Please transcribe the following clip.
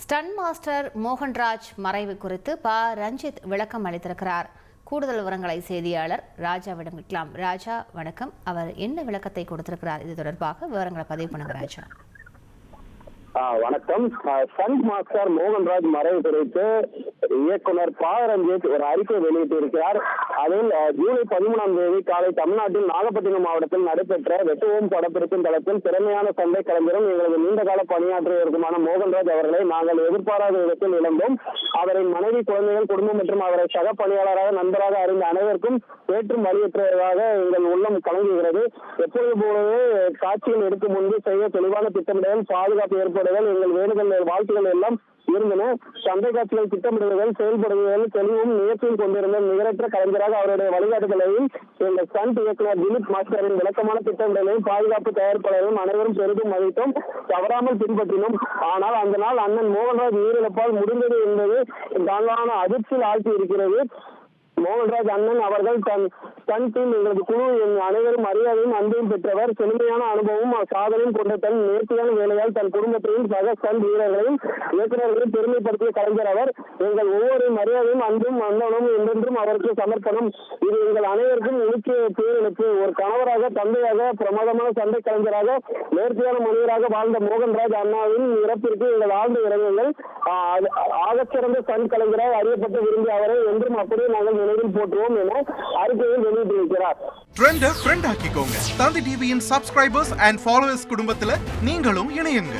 Stun master Mohanraj மறைவு குறித்து ரஞ்சித் விளக்கம் அளித்திருக்கிறார். கூடுதல் விவரங்களை செய்தியாளர் ராஜாவிடம் கேட்கலாம். ராஜா வணக்கம். அவர் என்ன விளக்கத்தை கொடுத்திருக்கிறார்? இது தொடர்பாக விவரங்களை பதிவு பண்ணுங்க ராஜா. வணக்கம். ஸ்டன் மாஸ்டர் மோகன்ராஜ் மறைவு குறித்து இயக்குனர் ரஞ்சித் ஒரு அறிக்கை வெளியிட்டிருக்கிறார். அதில் ஜூலை 13ஆம் தேதி காலை தமிழ்நாட்டில் நாகப்பட்டினம் மாவட்டத்தில் நடைபெற்ற வெட்டுவோம் படப்பிடிப்பின் தளத்தில் திறமையான சண்டை கலைஞரும் எங்களது நீண்டகால பணியாற்றியவருக்குமான மோகன்ராஜ் அவர்களை நாங்கள் எதிர்பாராத விதத்தில் இழந்தோம். அவரின் மனைவி, குழந்தைகள், குடும்பம் மற்றும் அவரை சக பணியாளராக நண்பராக அறிந்த அனைவருக்கும் ஏற்றும் வலியுற்றதாக எங்கள் உள்ளம் கலங்குகிறது. எப்பொழுது போலவே காட்சிகள் எடுக்கும் முன்பு செய்ய தெளிவான திட்டமிடல், பாதுகாப்பு ஏற்படுதல், எங்கள் வேண்டுதல், வாழ்த்துக்கள் எல்லாம் இருந்தன. சண்டை காட்சிகள் திட்டமிடுதல், செயல்படுதல் தெளிவும் முயற்சியும் கொண்டிருந்த நிகரற்ற கலைஞராக அவருடைய வழிகாட்டுதலையும் எங்கள் ஸ்டண்ட் இயக்குனர் திலீப் மாஸ்டரின் விளக்கமான திட்டமிடலையும் பாதுகாப்பு தயாரிப்பாளர்களும் அனைவரும் பெரிதும் மதித்தோம், தவறாமல் பின்பற்றினோம். ஆனால் அந்த நாள் அண்ணன் மோகன்ராஜ் உயிரிழப்பால் முடிந்தது என்பது தாங்கான அதிர்ச்சியில் ஆழ்த்தி இருக்கிறது. மோகன்ராஜ் அண்ணன் அவர்கள் தன் ஸ்டண்டில் எங்களது குழு அனைவரும் மரியாதையும் அன்பையும் பெற்றவர். செழுமையான அனுபவம் சாதனையும் கொண்ட தன் நேர்த்தியான வேலையால் தன் குடும்பத்தையும் சக ஸ்டண்ட் வீரர்களையும் இயக்குநர்களையும் பெருமைப்படுத்திய கலைஞர் அவர். எங்கள் ஒவ்வொரு மரியாதையும் அன்பும் அண்ணனும் என்றென்றும் அவருக்கு சமர்ப்பணம். இது எங்கள் அனைவருக்கும் முக்கிய பேரிழப்பு. ஒரு கணவராக, தந்தையாக, பிரமாதமான சண்டை கலைஞராக, நேர்த்தியான மனிதராக வாழ்ந்த மோகன்ராஜ் அண்ணாவின் இறப்பிற்கு எங்கள் ஆழ்ந்த இரங்கல்கள். ஆகச்சிறந்த ஸ்டண்ட் கலைஞராக அறியப்பட்ட விரும்பிய அவரை என்றும் அப்படியே நாங்கள் நினைவில் போற்றுவோம் என அறிக்கையில் வெளியிட்டிருக்கிறார். ட்ரெண்ட ஃப்ரெண்ட் ஆக்கிக்கோங்க. தந்தி டிவியின் சப்ஸ்கிரைபர்ஸ் அண்ட் ஃபாலோவர்ஸ் குடும்பத்துல நீங்களும் இணையுங்க.